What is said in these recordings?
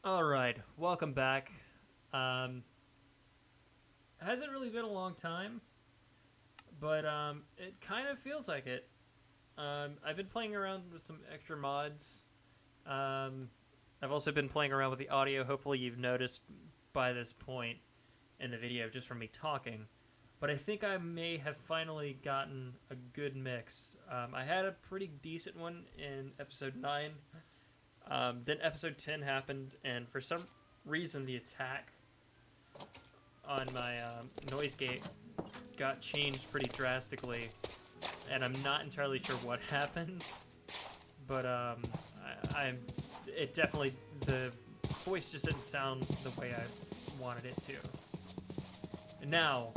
All right, welcome back. Um, hasn't really been a long time, but it kind of feels like it. I've been playing around with some extra mods. Um, I've also been playing around with the audio. Hopefully, you've noticed by this point in the video just from me talking. But I think I may have finally gotten a good mix. I had a pretty decent one in episode 9. Then episode 10 happened, and for some reason, the attack on my noise gate got changed pretty drastically, and I'm not entirely sure what happens. But I'm it definitely the voice just didn't sound the way I wanted it to. And now,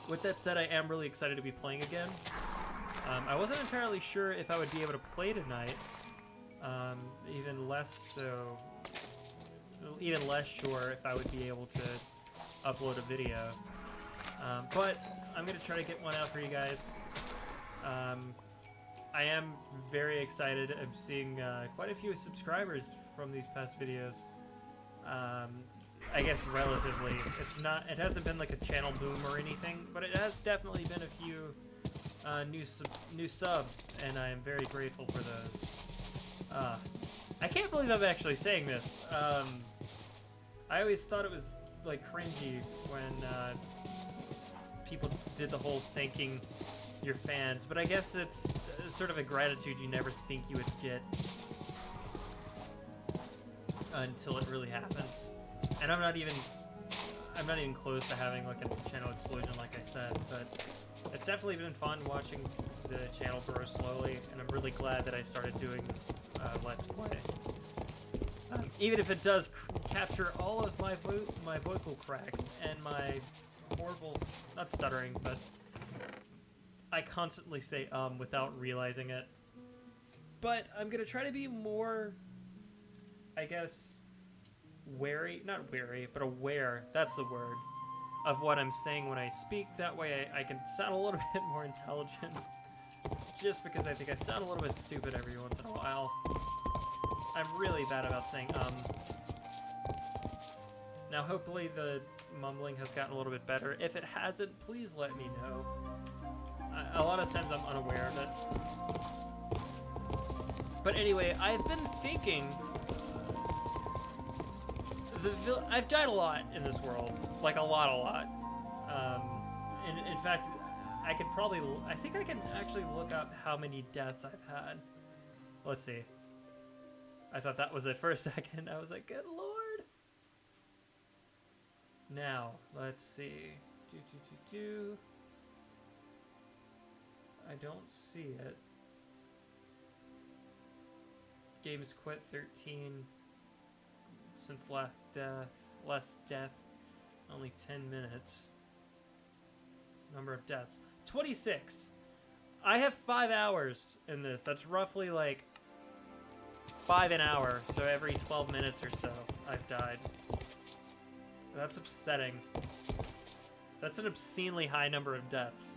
with that said, I am really excited to be playing again. I wasn't entirely sure if I would be able to play tonight. Even less so, even less sure if I would be able to upload a video. But I'm going to try to get one out for you guys. I am very excited. I'm seeing quite a few subscribers from these past videos. I guess relatively. It hasn't been like a channel boom or anything, but it has definitely been a few new subs, and I am very grateful for those. I can't believe I'm actually saying this. I always thought it was like cringy when people did the whole thanking your fans, but I guess it's sort of a gratitude you never think you would get until it really happens. And I'm not even close to having like a channel explosion, like I said, but it's definitely been fun watching the channel grow slowly, and I'm really glad that I started doing this Let's Play. Even if it does capture all of my vocal cracks and my horrible, not stuttering, but I constantly say without realizing it. But I'm gonna try to be more, I guess, not wary, but aware, that's the word, of what I'm saying when I speak. That way I can sound a little bit more intelligent, just because I think I sound a little bit stupid every once in a while. I'm really bad about saying Now hopefully the mumbling has gotten a little bit better. If it hasn't, please let me know. A lot of times I'm unaware of it. But anyway, I've been thinking... I've died a lot in this world. Like, a lot. In fact, I think I can actually look up how many deaths I've had. Let's see. I thought that was it for a second. I was like, good lord. Now, let's see. I don't see it. Games quit 13 since less death, only 10 minutes. Number of deaths, 26. I have 5 hours in this. That's roughly like 5 an hour, so every 12 minutes or so I've died. That's upsetting. That's an obscenely high number of deaths.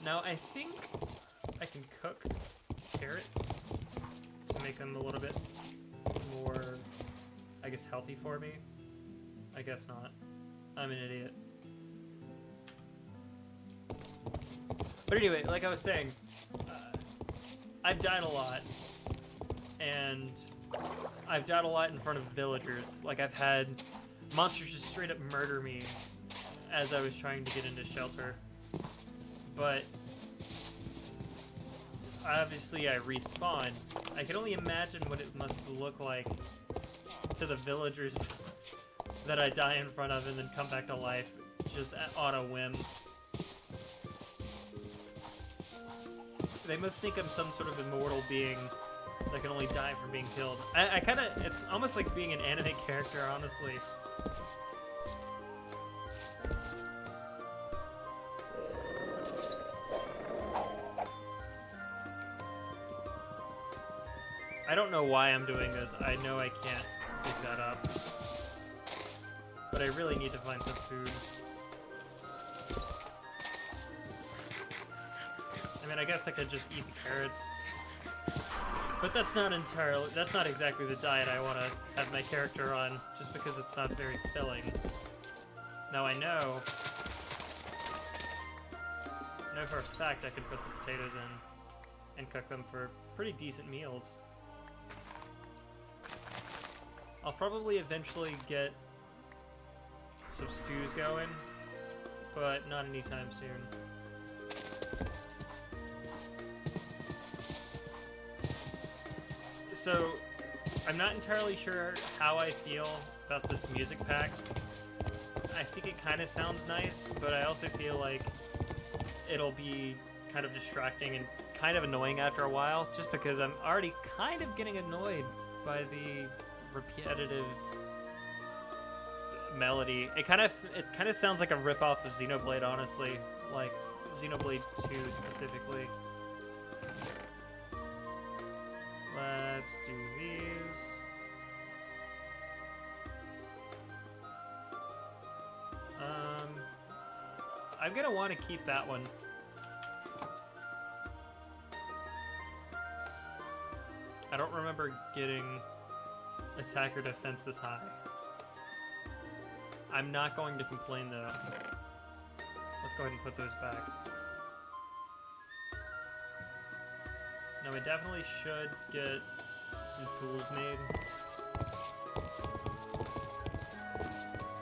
Now I think I can cook carrots to make them a little bit more, I guess, healthy for me. I guess not. I'm an idiot. But anyway, like I was saying, I've died a lot, and I've died a lot in front of villagers. Like, I've had monsters just straight up murder me as I was trying to get into shelter. But obviously I respawned. I can only imagine what it must look like to the villagers that I die in front of and then come back to life just on a whim. They must think I'm some sort of immortal being that can only die from being killed. I kind of, it's almost like being an anime character, honestly. I don't know why I'm doing this. I know I can't pick that up. But I really need to find some food. I mean, I guess I could just eat the carrots. But that's not exactly the diet I want to have my character on, just because it's not very filling. Now I know for a fact I could put the potatoes in and cook them for pretty decent meals. I'll probably eventually get some stews going, but not anytime soon. So, I'm not entirely sure how I feel about this music pack. I think it kind of sounds nice, but I also feel like it'll be kind of distracting and kind of annoying after a while, just because I'm already kind of getting annoyed by the repetitive melody. It kind of sounds like a ripoff of Xenoblade, honestly, like Xenoblade 2 specifically. Let's do these. I'm gonna want to keep that one. I don't remember getting attack or defense this high. I'm not going to complain though. Let's go ahead and put those back. Now we definitely should get some tools made.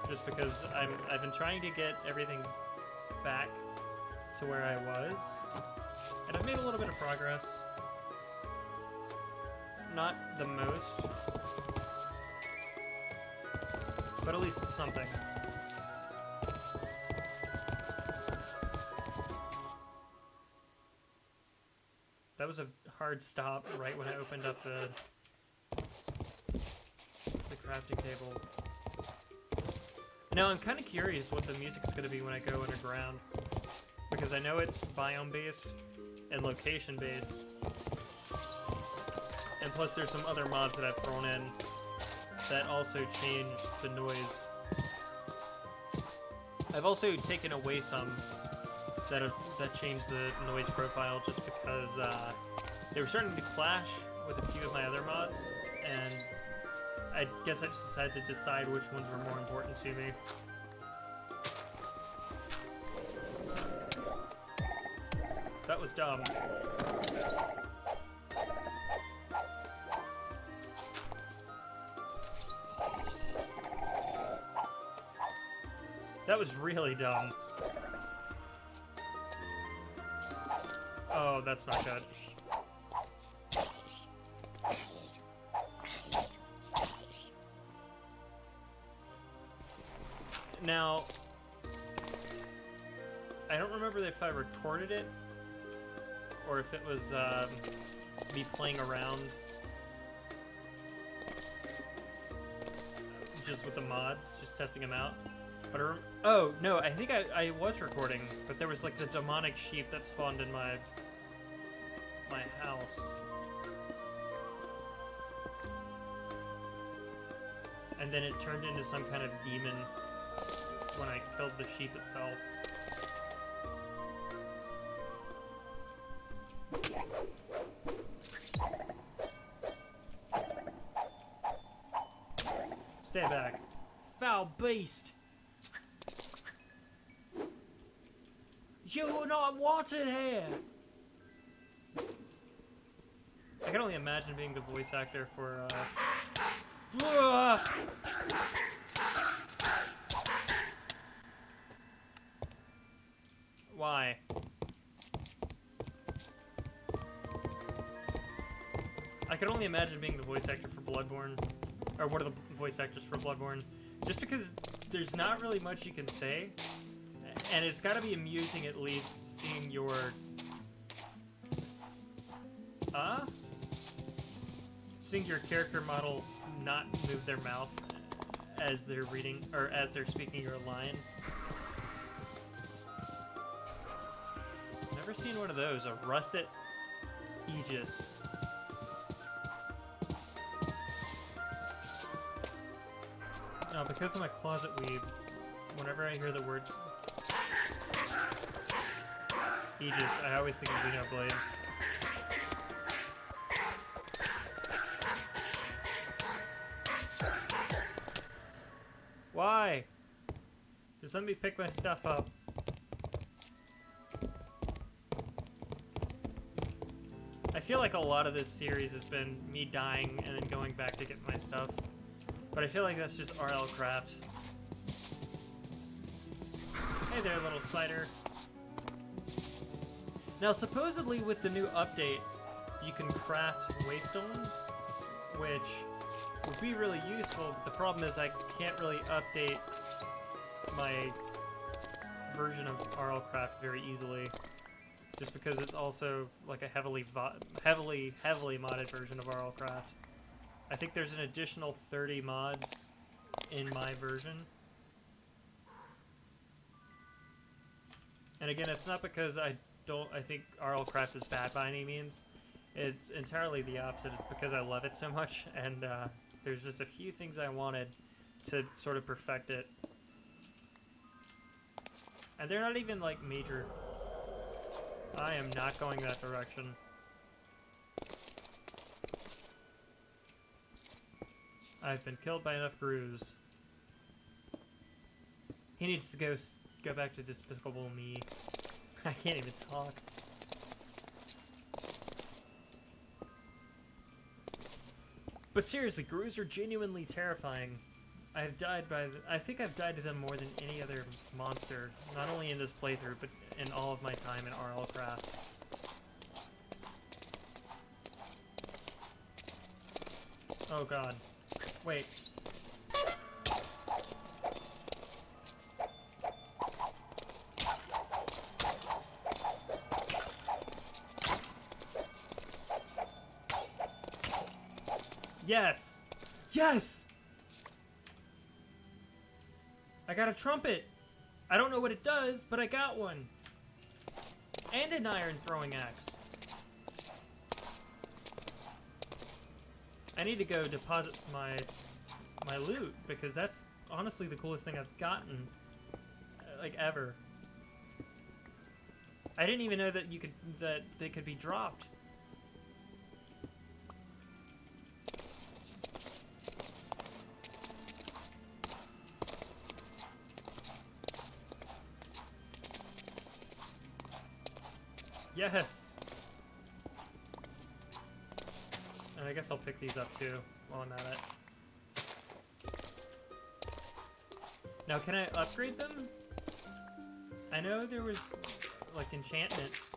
Just because I've been trying to get everything back to where I was. And I've made a little bit of progress. Not the most, but at least it's something. That was a hard stop right when I opened up the crafting table. Now I'm kind of curious what the music's going to be when I go underground, because I know it's biome based and location based. And plus there's some other mods that I've thrown in that also change the noise. I've also taken away some that changed the noise profile just because they were starting to clash with a few of my other mods, and I guess I just decided to decide which ones were more important to me. That was dumb. That was really dumb. Oh, that's not good. Now, I don't remember if I recorded it or if it was me playing around just with the mods, just testing them out. But oh no, I think I was recording, but there was like the demonic sheep that spawned in my house, and then it turned into some kind of demon when I killed the sheep itself. Stay back, foul beast! You are not wanted here! I can only imagine being the voice actor for, Why? I can only imagine being the voice actor for Bloodborne, or one of the voice actors for Bloodborne, just because there's not really much you can say. And it's gotta be amusing at least seeing your... seeing your character model not move their mouth as they're reading, or as they're speaking your line. Never seen one of those, a russet Aegis. No, because of my closet weeb, whenever I hear the word Aegis, I always think of Xenoblade. somebody pick my stuff up. I feel like a lot of this series has been me dying and then going back to get my stuff. But I feel like that's just RLCraft. Hey there, little spider. Now, supposedly with the new update, you can craft waystones, which would be really useful. But the problem is I can't really update my version of RLCraft very easily, just because it's also like a heavily modded version of RLCraft. I think there's an additional 30 mods in my version. And again, it's not because I think RLCraft is bad by any means. It's entirely the opposite. It's because I love it so much, and there's just a few things I wanted to sort of perfect it. And they're not even, like, major. I am not going that direction. I've been killed by enough grooves. He needs to go back to Despicable Me. I can't even talk. But seriously, grooves are genuinely terrifying. I think I've died to them more than any other monster, not only in this playthrough, but in all of my time in RLCraft. Oh god. Wait. Yes! Yes! I got a trumpet! I don't know what it does, but I got one! And an iron throwing axe. I need to go deposit my loot, because that's honestly the coolest thing I've gotten, like, ever. I didn't even know that that they could be dropped. Yes! And I guess I'll pick these up too, while I'm at it. Now, can I upgrade them? I know there was, like, enchantments.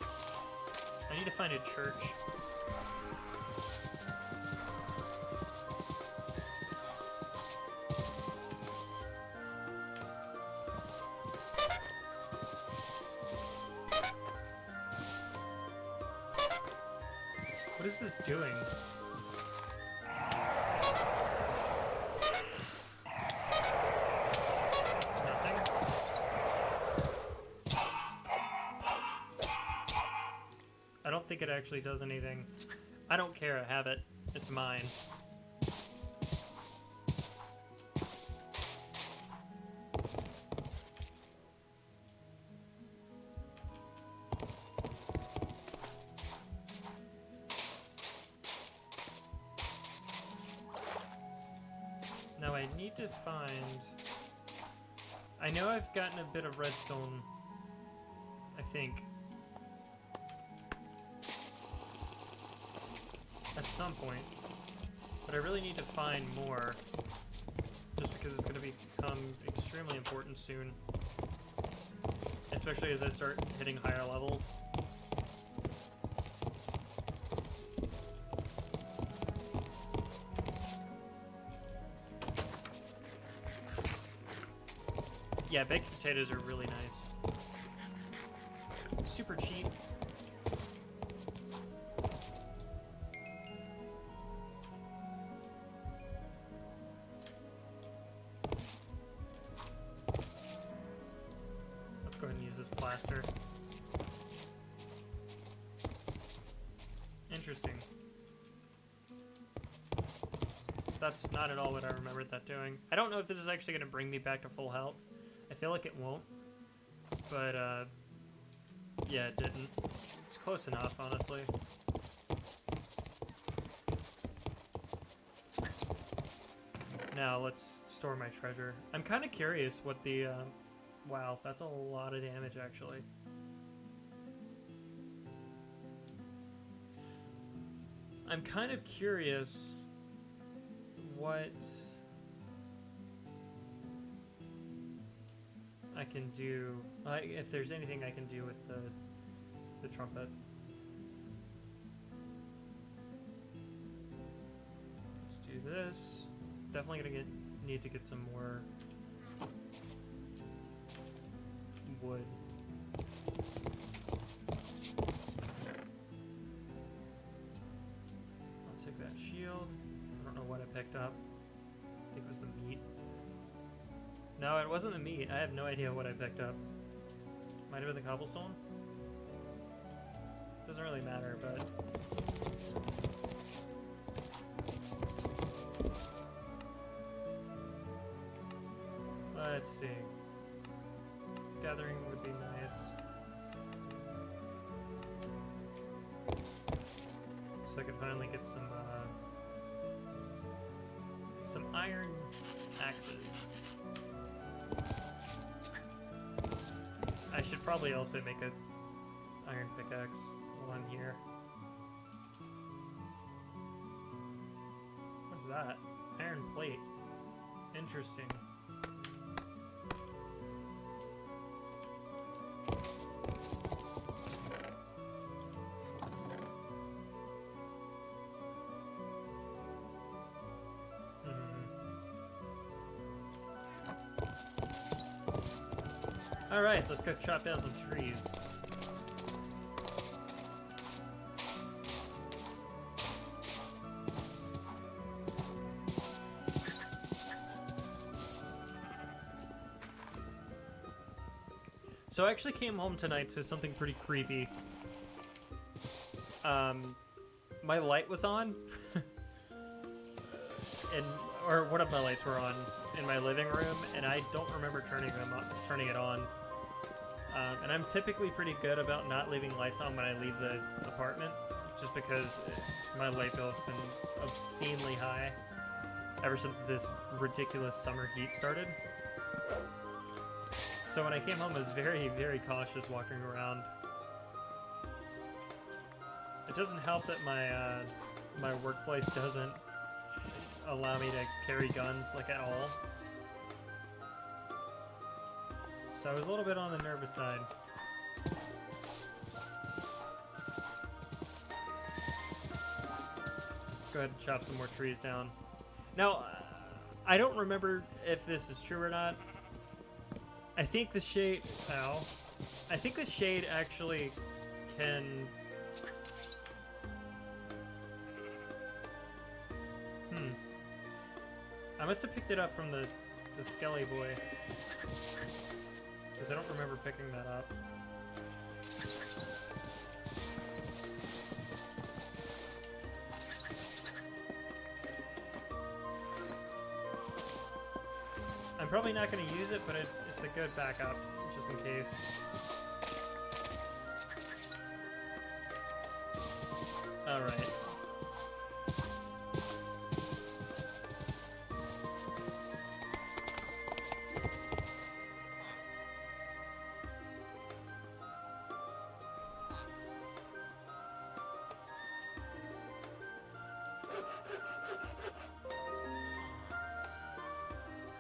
I need to find a church. What is this doing? Nothing? I don't think it actually does anything. I don't care, I have it. It's mine. Now I need to find... I know I've gotten a bit of redstone, I think. At some point. But I really need to find more. Just because it's going to become extremely important soon. Especially as I start hitting higher levels. Yeah, baked potatoes are really nice. Super cheap. Let's go ahead and use this plaster. Interesting. That's not at all what I remembered that doing. I don't know if this is actually going to bring me back to full health. I feel like it won't, but yeah, it didn't. It's close enough, honestly. Now let's store my treasure. I'm kind of curious what the... wow, that's a lot of damage, actually. I'm kind of curious what I can do, if there's anything I can do with the trumpet. Let's do this. Definitely gonna need to get some more wood. I'll take that shield. I don't know what I picked up. I think it was the meat. No, it wasn't the meat. I have no idea what I picked up. Might have been the cobblestone? Doesn't really matter, but... let's see. Gathering would be nice. So I could finally get some iron axes. I should probably also make a iron pickaxe one here. What's that? Iron plate. Interesting. Alright, let's go chop down some trees. So I actually came home tonight to something pretty creepy. My light was on. Or one of my lights were on in my living room, and I don't remember turning it on. And I'm typically pretty good about not leaving lights on when I leave the apartment, just because my light bill has been obscenely high ever since this ridiculous summer heat started. So when I came home, I was very, very cautious walking around. It doesn't help that my workplace doesn't allow me to carry guns, like, at all. So I was a little bit on the nervous side. Let's go ahead and chop some more trees down. Now, I don't remember if this is true or not. I think the shade... ow. I think the shade actually can... I must have picked it up from the Skelly boy. Because I don't remember picking that up. I'm probably not going to use it, but it's a good backup, just in case. Alright.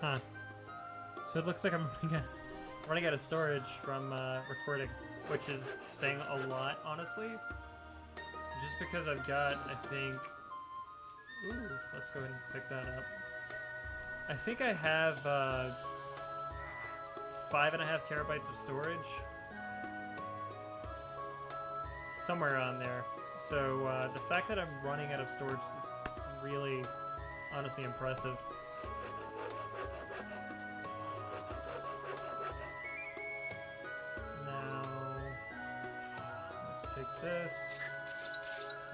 Huh. So it looks like I'm running out of storage from recording, which is saying a lot, honestly. Just because I've got, I think... Ooh, let's go ahead and pick that up. I think I have 5.5 terabytes of storage. Somewhere around there. So the fact that I'm running out of storage is really, honestly impressive. This,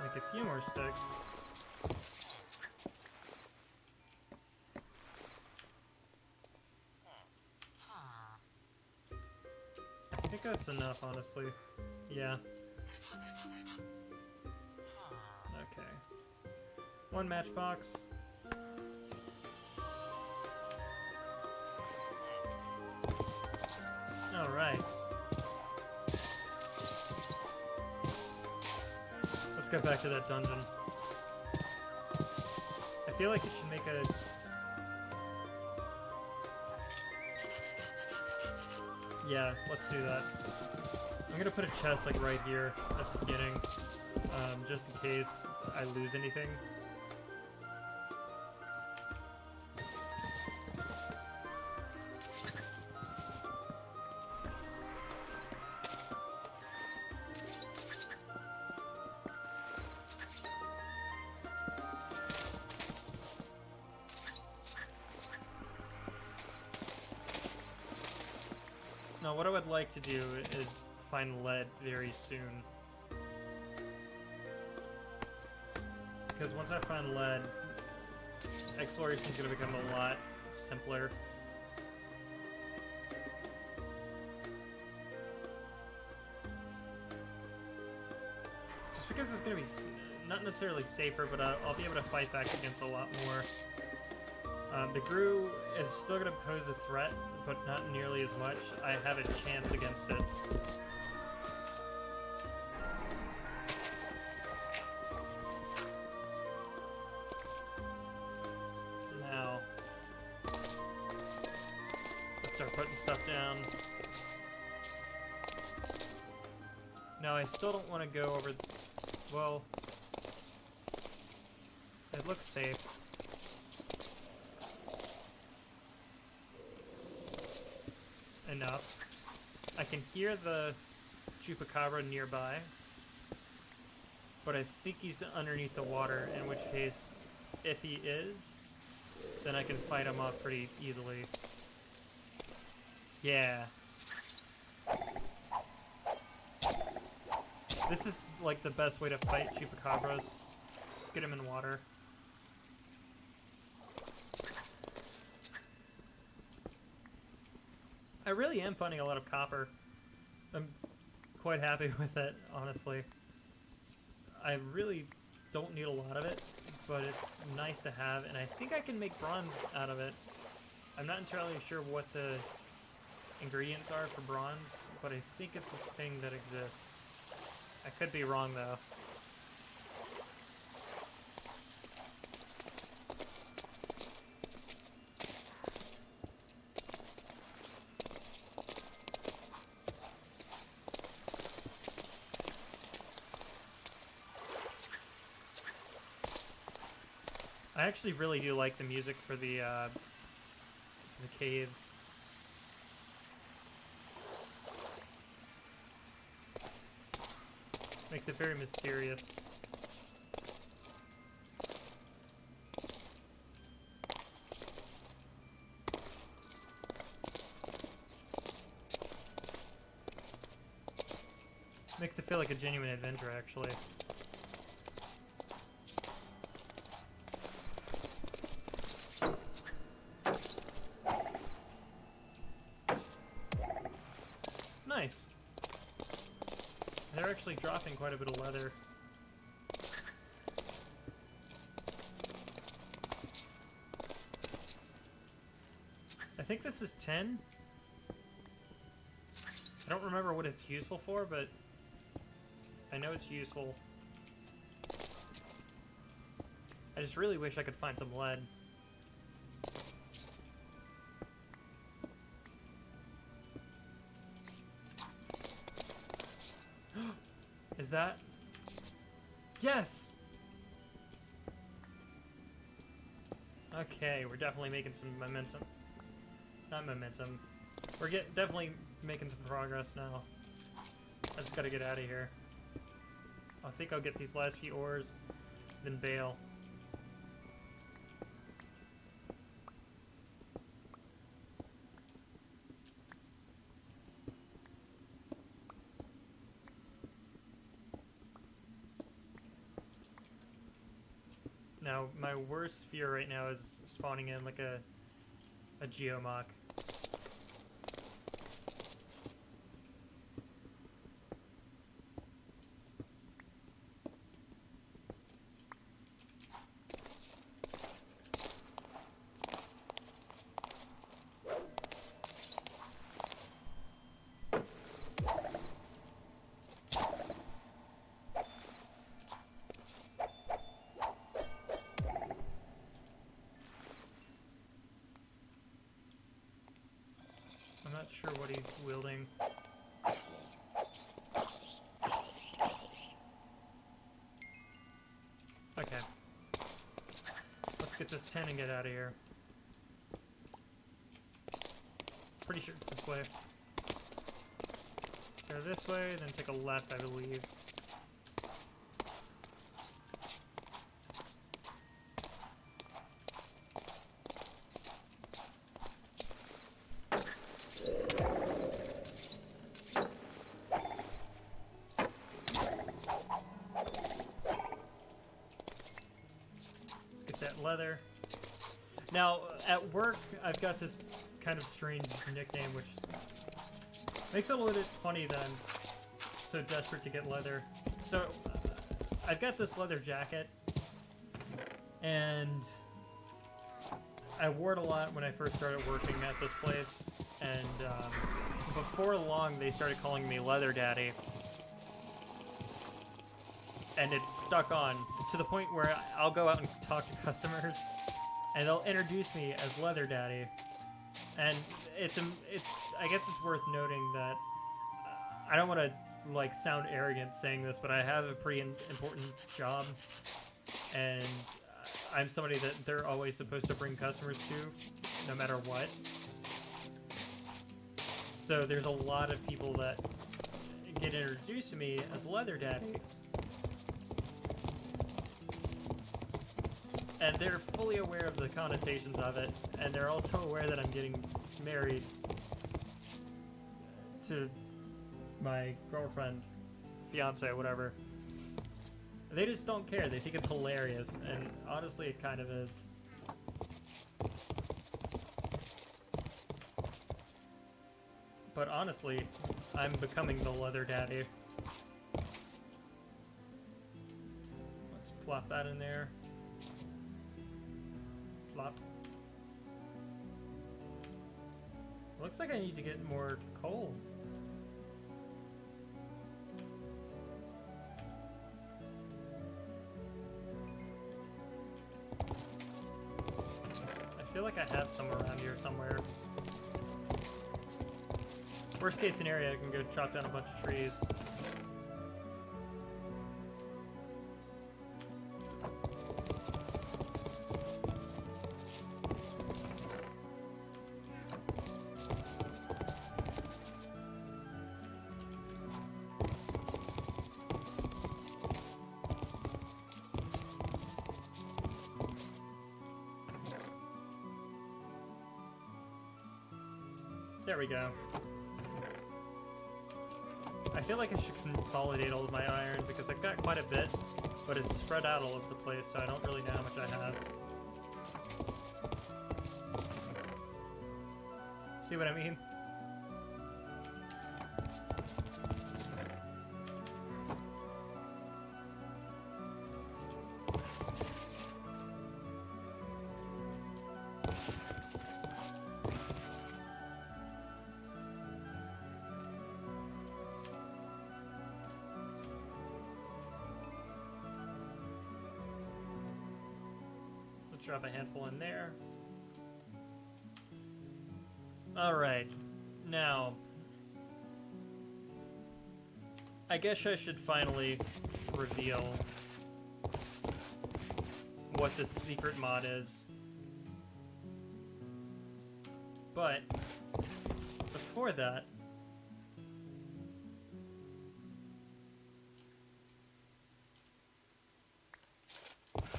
make a few more sticks. I think that's enough, honestly. Yeah. Okay. One matchbox. Let's go back to that dungeon. I feel like it should make a... Yeah, let's do that. I'm gonna put a chest like right here at the beginning, just in case I lose anything. Now, what I would like to do is find lead very soon. Because once I find lead, exploration is going to become a lot simpler. Just because it's going to be not necessarily safer, but I'll be able to fight back against a lot more. The Grue is still going to pose a threat, but not nearly as much. I have a chance against it. Now, let's start putting stuff down. Now, I still don't want to go over... Well, it looks safe. Enough. I can hear the chupacabra nearby, but I think he's underneath the water, in which case, if he is, then I can fight him off pretty easily. Yeah. This is like the best way to fight chupacabras. Just get him in water. I really am finding a lot of copper. I'm quite happy with it, honestly. I really don't need a lot of it, but it's nice to have, and I think I can make bronze out of it. I'm not entirely sure what the ingredients are for bronze, but I think it's this thing that exists. I could be wrong, though. I actually really do like the music for the caves. Makes it very mysterious. Makes it feel like a genuine adventure, actually. Nice. They're actually dropping quite a bit of leather. I think this is 10. I don't remember what it's useful for, but I know it's useful. I just really wish I could find some lead. Is that? Yes! Okay, we're definitely making some momentum. Not momentum. We're definitely making some progress now. I just gotta get out of here. I think I'll get these last few ores, then bail. Now, my worst fear right now is spawning in like a geomach. not sure what he's wielding. Okay. Let's get this 10 and get out of here. Pretty sure it's this way. Go this way, then take a left, I believe. Leather. Now, at work, I've got this kind of strange nickname, which makes it a little bit funny that I'm so desperate to get leather. So, I've got this leather jacket, and I wore it a lot when I first started working at this place, and before long, they started calling me Leather Daddy. And it's stuck on to the point where I'll go out and talk to customers, and they'll introduce me as Leather Daddy. And it's I guess it's worth noting that I don't want to like sound arrogant saying this, but I have a pretty important job, and I'm somebody that they're always supposed to bring customers to, no matter what. So there's a lot of people that get introduced to me as Leather Daddy. And they're fully aware of the connotations of it, and they're also aware that I'm getting married to my girlfriend, fiance, whatever. They just don't care. They think it's hilarious, and honestly, it kind of is. But honestly, I'm becoming the Leather Daddy. Let's plop that in there. Plop. Looks like I need to get more coal. I feel like I have some around here somewhere. Worst case scenario, I can go chop down a bunch of trees. There we go. I feel like I should consolidate all of my iron because I've got quite a bit, but it's spread out all over the place, so I don't really know how much I have. See what I mean? Drop a handful in there. Alright, now I guess I should finally reveal what this secret mod is. But before that,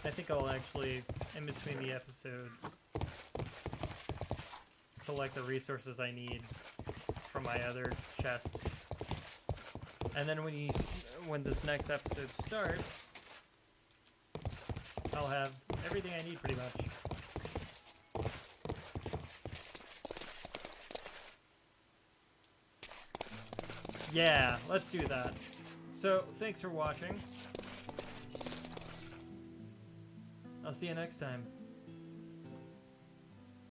I think I'll actually, in between the episodes, collect the resources I need from my other chest. And then when this next episode starts, I'll have everything I need pretty much. Yeah, let's do that. So, thanks for watching. I'll see you next time.